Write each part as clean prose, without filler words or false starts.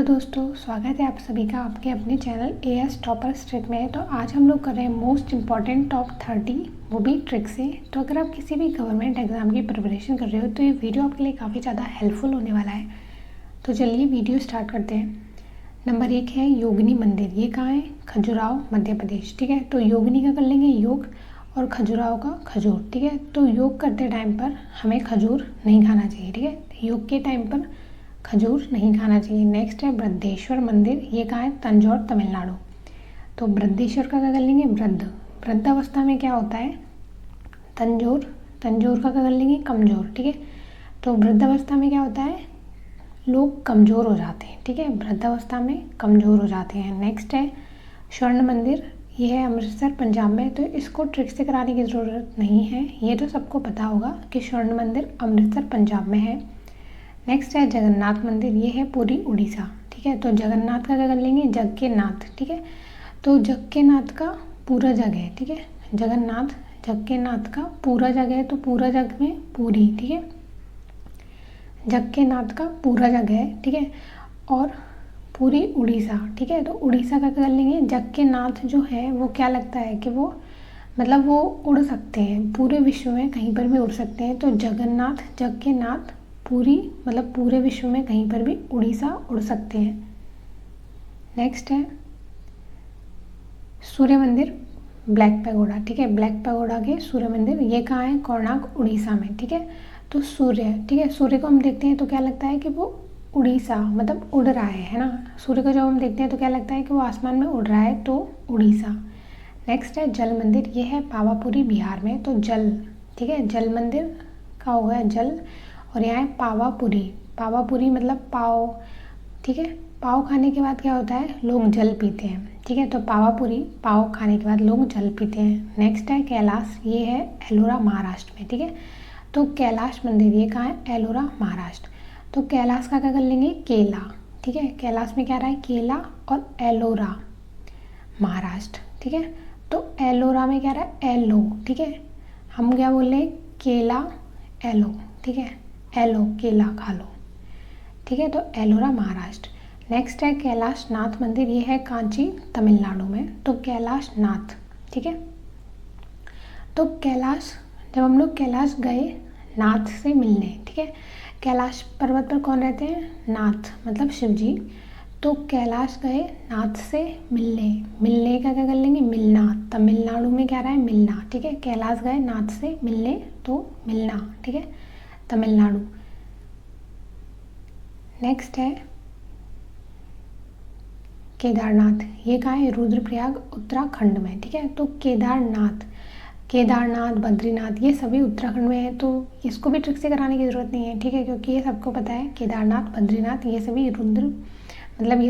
Hello दोस्तों, स्वागत है आप सभी का आपके अपने चैनल एएस टॉपर स्ट्रीट में। तो आज हम लोग कर रहे हैं मोस्ट इम्पॉर्टेंट टॉप 30, वो भी ट्रिक से। तो अगर आप किसी भी गवर्नमेंट एग्जाम की प्रिपरेशन कर रहे हो तो ये वीडियो आपके लिए काफ़ी ज़्यादा हेल्पफुल होने वाला है। तो चलिए वीडियो स्टार्ट करते हैं। नंबर 1 है योगिनी मंदिर। ये कहाँ है? खजुराहो, मध्य प्रदेश। ठीक है, तो योगिनी का कर लेंगे योग और खजुराहो का खजूर। ठीक है, तो योग करते टाइम पर हमें खजूर नहीं खाना चाहिए। ठीक है, योग के टाइम पर खजूर नहीं खाना चाहिए। नेक्स्ट है बृहदेश्वर मंदिर। ये कहाँ है? तंजौर, तमिलनाडु। तो बृहदेश्वर का क्या कर लेंगे? वृद्ध अवस्था में क्या होता है? तंजौर का क्या कर लेंगे? कमजोर। ठीक है, तो वृद्ध अवस्था में क्या होता है? लोग कमज़ोर हो जाते हैं। ठीक है, वृद्ध अवस्था में कमज़ोर हो जाते हैं। नेक्स्ट है स्वर्ण मंदिर। ये है अमृतसर, पंजाब में। तो इसको ट्रिक से कराने की ज़रूरत नहीं है, ये तो सबको पता होगा कि स्वर्ण मंदिर अमृतसर, पंजाब में है। नेक्स्ट है जगन्नाथ मंदिर। ये है पूरी उड़ीसा। ठीक है, तो जगन्नाथ का क्या कर लेंगे? जग के नाथ। ठीक है, तो जग के नाथ का पूरा जग है। ठीक है, जगन्नाथ जग के नाथ का पूरा जग है, तो पूरा जग में पूरी। ठीक है, जग के नाथ का पूरा जग है। ठीक है, और पूरी उड़ीसा। ठीक है, तो उड़ीसा का क्या कर लेंगे? जग के नाथ जो है वो क्या लगता है कि वो मतलब वो उड़ सकते हैं, पूरे विश्व में कहीं पर भी उड़ सकते हैं। तो जगन्नाथ जग के नाथ पूरी मतलब पूरे विश्व में कहीं पर भी उड़ीसा उड़ सकते हैं। नेक्स्ट है सूर्य मंदिर, ब्लैक पैगोडा। ठीक है, ब्लैक पैगोडा के सूर्य मंदिर। ये कहाँ है? कोणार्क, उड़ीसा में। ठीक है, तो सूर्य, ठीक है, सूर्य को हम देखते हैं तो क्या लगता है कि वो उड़ीसा मतलब उड़ रहा है ना। सूर्य को जब हम देखते हैं तो क्या लगता है कि वो आसमान में उड़ रहा है, तो उड़ीसा। नेक्स्ट है जल मंदिर। ये है पावापुरी, बिहार में। तो जल, ठीक है, जल मंदिर का हो गया जल। और यहाँ है पावापुरी मतलब पाव। ठीक है, पाव खाने के बाद क्या होता है? लोग जल पीते हैं। ठीक है, तो पावापुरी, पाव खाने के बाद लोग जल पीते हैं। नेक्स्ट है कैलाश। ये है एलोरा, महाराष्ट्र में। ठीक है, तो कैलाश मंदिर ये कहाँ है? एलोरा, महाराष्ट्र। तो कैलाश का क्या कर लेंगे? केला। ठीक है, कैलाश में क्या रहा है? केला। और एलोरा, महाराष्ट्र। ठीक है, तो एलोरा में क्या रहा है? एलो। ठीक है, हम क्या बोल रहे हैं? केला, एलो। ठीक है, एलो, केला खा लो। ठीक है, तो एलोरा, महाराष्ट्र। नेक्स्ट है कैलाश नाथ मंदिर। ये है कांची, तमिलनाडु में। तो कैलाश नाथ। ठीक है, तो कैलाश, जब हम लोग कैलाश गए नाथ से मिलने। ठीक है, कैलाश पर्वत पर कौन रहते हैं? नाथ मतलब शिव जी। तो कैलाश गए नाथ से मिलने का क्या कर लेंगे? मिलना। तमिलनाडु में क्या रहा है? मिलना। ठीक है, कैलाश गए नाथ से मिलने, तो मिलना। ठीक है, तमिलनाडु। नेक्स्ट है केदारनाथ। ये कहाँ है? रुद्रप्रयाग, उत्तराखंड में। ठीक है, तो केदारनाथ, बद्रीनाथ ये सभी उत्तराखंड में है। तो इसको भी ट्रिक से कराने की ज़रूरत नहीं है। ठीक है, क्योंकि ये सबको पता है केदारनाथ, बद्रीनाथ ये सभी ये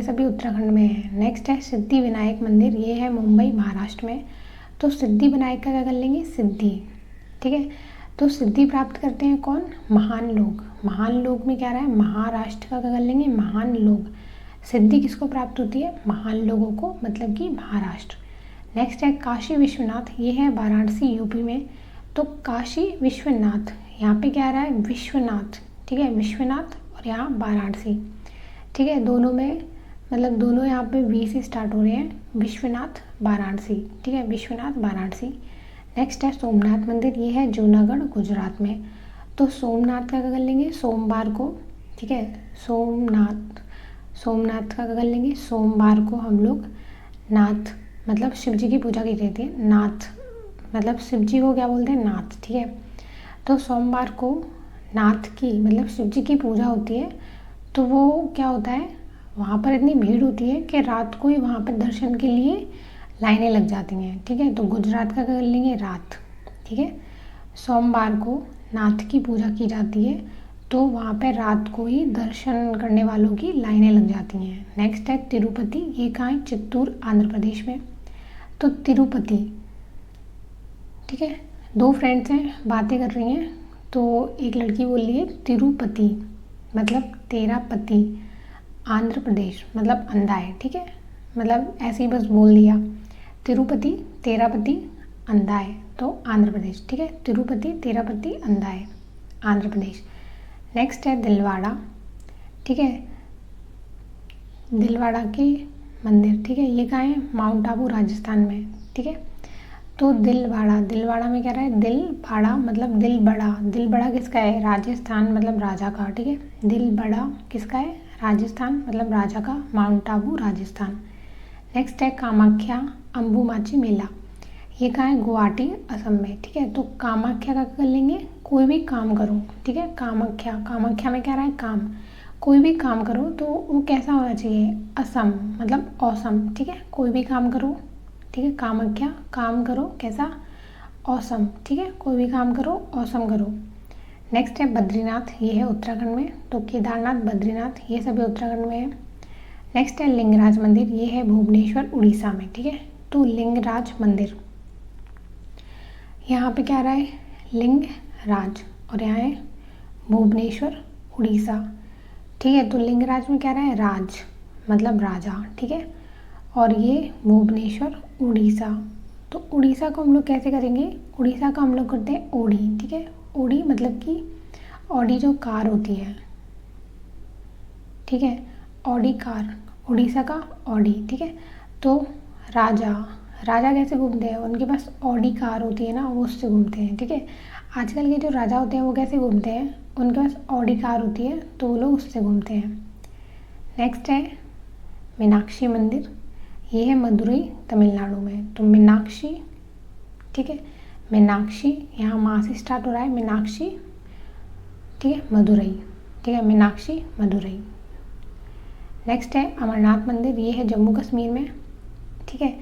सभी उत्तराखंड में है। नेक्स्ट है सिद्धि विनायक मंदिर। ये है मुंबई, महाराष्ट्र में। तो सिद्धि विनायक का क्या कर लेंगे? सिद्धि। ठीक है, तो सिद्धि प्राप्त करते हैं कौन? महान लोग। महान लोग में क्या रहा है? महाराष्ट्र का क्या कर लेंगे? महान लोग। सिद्धि किसको प्राप्त होती है? महान लोगों को, मतलब कि महाराष्ट्र। नेक्स्ट है काशी विश्वनाथ। ये है वाराणसी, यूपी में। तो काशी विश्वनाथ, यहाँ पे क्या आ रहा है? विश्वनाथ। ठीक है, विश्वनाथ, और यहाँ वाराणसी। ठीक है, दोनों में मतलब दोनों यहाँ पे वी से स्टार्ट हो रहे हैं। विश्वनाथ, वाराणसी। ठीक है, विश्वनाथ, वाराणसी। नेक्स्ट है सोमनाथ मंदिर। ये है जूनागढ़, गुजरात में। तो सोमनाथ का क्या कर लेंगे? सोमवार को। ठीक है, सोमनाथ का क्या कर लेंगे? सोमवार को हम लोग नाथ मतलब शिव जी की पूजा की जाती है। नाथ मतलब शिव जी को क्या बोलते हैं? नाथ। ठीक है, तो सोमवार को नाथ की मतलब शिव जी की पूजा होती है। तो वो क्या होता है, वहाँ पर इतनी भीड़ होती है कि रात को ही वहाँ पर दर्शन के लिए लाइनें लग जाती हैं। ठीक है, तो गुजरात का कर लेंगे रात। ठीक है, सोमवार को नाथ की पूजा की जाती है, तो वहाँ पे रात को ही दर्शन करने वालों की लाइनें लग जाती हैं। नेक्स्ट है तिरुपति। ये कहाँ है? चित्तूर, आंध्र प्रदेश में। तो तिरुपति, ठीक है, दो फ्रेंड्स हैं बातें कर रही हैं। तो एक लड़की बोल रही है तिरुपति मतलब तेरा पति, आंध्र प्रदेश मतलब अंधा है। ठीक है, मतलब ऐसे ही बस बोल दिया। तिरुपति तेरा पति अंधा है, तो आंध्र प्रदेश। ठीक है, तिरुपति तेरा पति अंधा है, आंध्र प्रदेश। नेक्स्ट है दिलवाड़ा। ठीक है, दिलवाड़ा के मंदिर, ठीक है। ये कहाँ है? माउंट आबू राजस्थान में, ठीक है। तो दिलवाड़ा, दिलवाड़ा में क्या रहा है? दिलवाड़ा मतलब दिल बड़ा, दिल बड़ा किसका है? राजस्थान मतलब राजा का, ठीक है। दिल बड़ा किसका है? राजस्थान मतलब राजा का, माउंट आबू राजस्थान। नेक्स्ट है कामाख्या अम्बुमाची मेला, ये कहाँ है? गुवाहाटी असम में, ठीक है। तो कामाख्या का कर लेंगे, कोई भी काम करो, ठीक है। कामाख्या, कामाख्या में क्या रहा है? काम, कोई भी काम करो तो वो कैसा होना चाहिए? असम मतलब औसम, ठीक है। कोई भी काम करो, ठीक है। कामाख्या काम करो कैसा? औसम, ठीक है। कोई भी काम करो औसम करो। नेक्स्ट है बद्रीनाथ, ये है उत्तराखंड में। तो केदारनाथ, बद्रीनाथ ये सभी उत्तराखंड में है। नेक्स्ट है लिंगराज मंदिर, ये है भुवनेश्वर उड़ीसा में, ठीक है। तो लिंगराज मंदिर, यहाँ पे क्या रहा है? लिंगराज, और यहाँ है भुवनेश्वर उड़ीसा, ठीक है। तो लिंगराज में क्या रहा है? राज मतलब राजा, ठीक है। और ये भुवनेश्वर उड़ीसा, तो उड़ीसा को हम लोग कैसे करेंगे? उड़ीसा का हम लोग करते हैं ओडी, ठीक है। ओडी मतलब कि ऑडी जो कार होती है, ठीक है। ऑडी कार, उड़ीसा का ऑडी, ठीक है। तो राजा, राजा कैसे घूमते हैं? उनके पास ऑडी कार होती है ना, वो उससे घूमते हैं, ठीक है। आजकल के जो राजा होते हैं वो कैसे घूमते हैं? उनके पास ऑडी कार होती है तो वो लोग उससे घूमते हैं। नेक्स्ट है मीनाक्षी मंदिर, ये है मदुरई तमिलनाडु में। तो मीनाक्षी, ठीक है। मीनाक्षी यहाँ माँ से स्टार्ट हो रहा है, मीनाक्षी, ठीक है। मदुरई, ठीक है। मीनाक्षी मदुरई। नेक्स्ट है अमरनाथ मंदिर, ये है जम्मू कश्मीर में, ठीक है।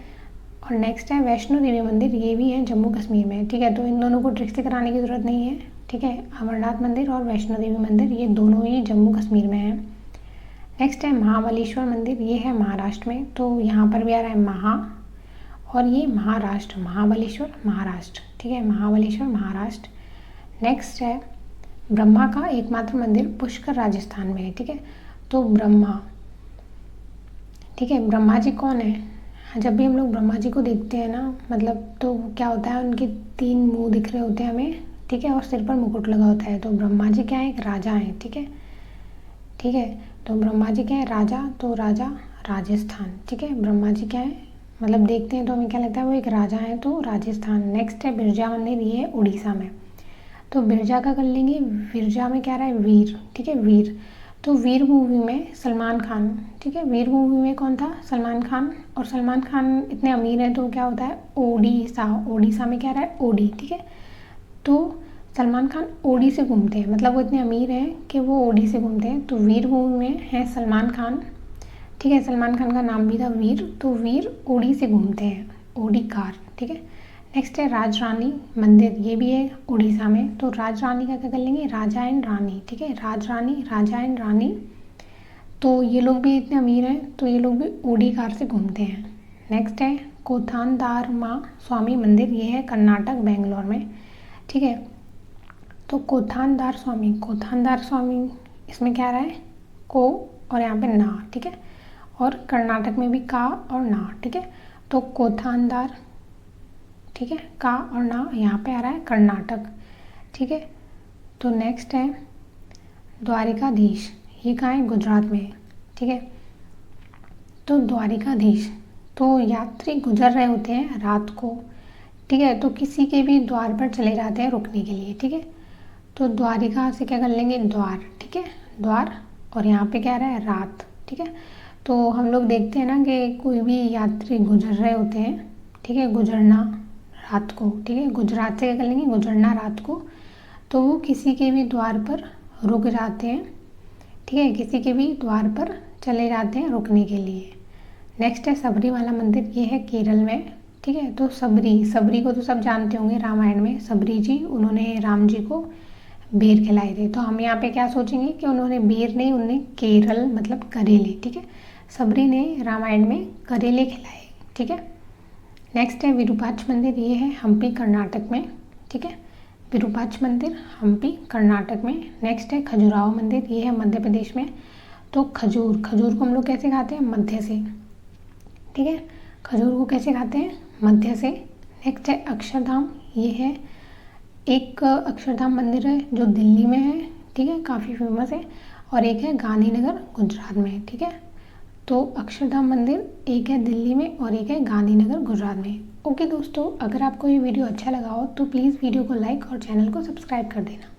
और नेक्स्ट है वैष्णो देवी मंदिर, ये भी है जम्मू कश्मीर में, ठीक है। तो इन दोनों को ट्रिक से कराने की ज़रूरत नहीं है, ठीक है। अमरनाथ मंदिर और वैष्णो देवी मंदिर ये दोनों ही जम्मू कश्मीर में है। नेक्स्ट है महाबलेश्वर मंदिर, ये है महाराष्ट्र में। तो यहाँ पर भी आ रहा है महा, और ये महाराष्ट्र, महाबलेश्वर महाराष्ट्र, ठीक है। महाबलेश्वर महाराष्ट्र। नेक्स्ट है ब्रह्मा का एकमात्र मंदिर, पुष्कर राजस्थान में है, ठीक है। तो ब्रह्मा, ठीक है। ब्रह्मा जी कौन है? जब भी हम लोग ब्रह्मा जी को देखते हैं ना, मतलब तो क्या होता है? उनके 3 मुंह दिख रहे होते हैं हमें, ठीक है। और सिर पर मुकुट लगा होता है। तो ब्रह्मा जी क्या है? एक राजा है, ठीक है, ठीक है। तो ब्रह्मा जी क्या है? राजा, तो राजा राजस्थान, ठीक है। ब्रह्मा जी क्या है? मतलब देखते हैं तो हमें क्या लगता है? वो एक राजा है, तो राजस्थान। नेक्स्ट है बिरजा मंदिर, ये है उड़ीसा में। तो बिरजा का कर लेंगे, बिरजा में क्या रहा है? वीर, ठीक है। वीर, तो वीर मूवी में सलमान खान, ठीक है। वीर मूवी में कौन था? सलमान खान। और सलमान खान इतने अमीर हैं तो क्या होता है? ओडिशा, ओडिशा में क्या रहा है? ओडी, ठीक है। तो सलमान खान ओडी से घूमते हैं, मतलब वो इतने अमीर हैं कि वो ओडी से घूमते हैं। तो वीर मूवी में है सलमान खान, ठीक है। सलमान खान का नाम भी था वीर, तो वीर ओडी से घूमते हैं, ओडी कार, ठीक है। नेक्स्ट है राजरानी मंदिर, ये भी है उड़ीसा में। तो राजरानी का क्या कर लेंगे? राजा एंड रानी, ठीक है। राजरानी, राजा एंड रानी, तो ये लोग भी इतने अमीर हैं तो ये लोग भी ओडी कार से घूमते हैं। नेक्स्ट है कोथानदार माँ स्वामी मंदिर, ये है कर्नाटक बेंगलोर में, ठीक है। तो कोथानदार स्वामी, कोथानदार स्वामी इसमें क्या रहा है? को और यहाँ पे ना, ठीक है। और कर्नाटक में भी का और ना, ठीक है। तो कोथानदार, ठीक है, का और ना यहाँ पे आ रहा है कर्नाटक, ठीक है। तो नेक्स्ट है द्वारिकाधीश, ये कहाँ है? गुजरात में, ठीक है। तो द्वारिकाधीश, तो यात्री गुजर रहे होते हैं रात को, ठीक है। तो किसी के भी द्वार पर चले जाते हैं रुकने के लिए, ठीक है। तो द्वारिका से क्या कर लेंगे? द्वार, ठीक है, द्वार। और यहाँ पे क्या आ रहा है? रात, ठीक है। तो हम लोग देखते हैं ना कि कोई भी यात्री गुजर रहे होते हैं, ठीक है। गुजरना रात को, ठीक है। गुजरात से क्या कर लेंगे? गुजरना रात को। तो वो किसी के भी द्वार पर रुक जाते हैं, ठीक है। किसी के भी द्वार पर चले जाते हैं रुकने के लिए। नेक्स्ट है सबरीमाला मंदिर, ये है केरल में, ठीक है। तो सबरी, सबरी को तो सब जानते होंगे, रामायण में सबरी जी, उन्होंने राम जी को बेर खिलाए थे। तो हम यहाँ पे क्या सोचेंगे कि उन्होंने बेर नहीं, उन्होंने केरल मतलब करेले, ठीक है। सबरी ने रामायण में करेले खिलाए, ठीक है। नेक्स्ट है विरूपाक्ष मंदिर, ये है हम्पी कर्नाटक में, ठीक है। विरूपाक्ष मंदिर हम्पी कर्नाटक में। नेक्स्ट है खजुराहो मंदिर, ये है मध्य प्रदेश में। तो खजूर, खजूर को हम लोग कैसे खाते हैं? मध्य से, ठीक है। खजूर को कैसे खाते हैं? मध्य से। नेक्स्ट है अक्षरधाम, ये है एक अक्षरधाम मंदिर है जो दिल्ली में है, ठीक है, काफ़ी फेमस है। और एक है गांधीनगर गुजरात में, ठीक है। तो अक्षरधाम मंदिर एक है दिल्ली में और एक है गांधीनगर गुजरात में। ओके दोस्तों, अगर आपको ये वीडियो अच्छा लगा हो तो प्लीज़ वीडियो को लाइक और चैनल को सब्सक्राइब कर देना।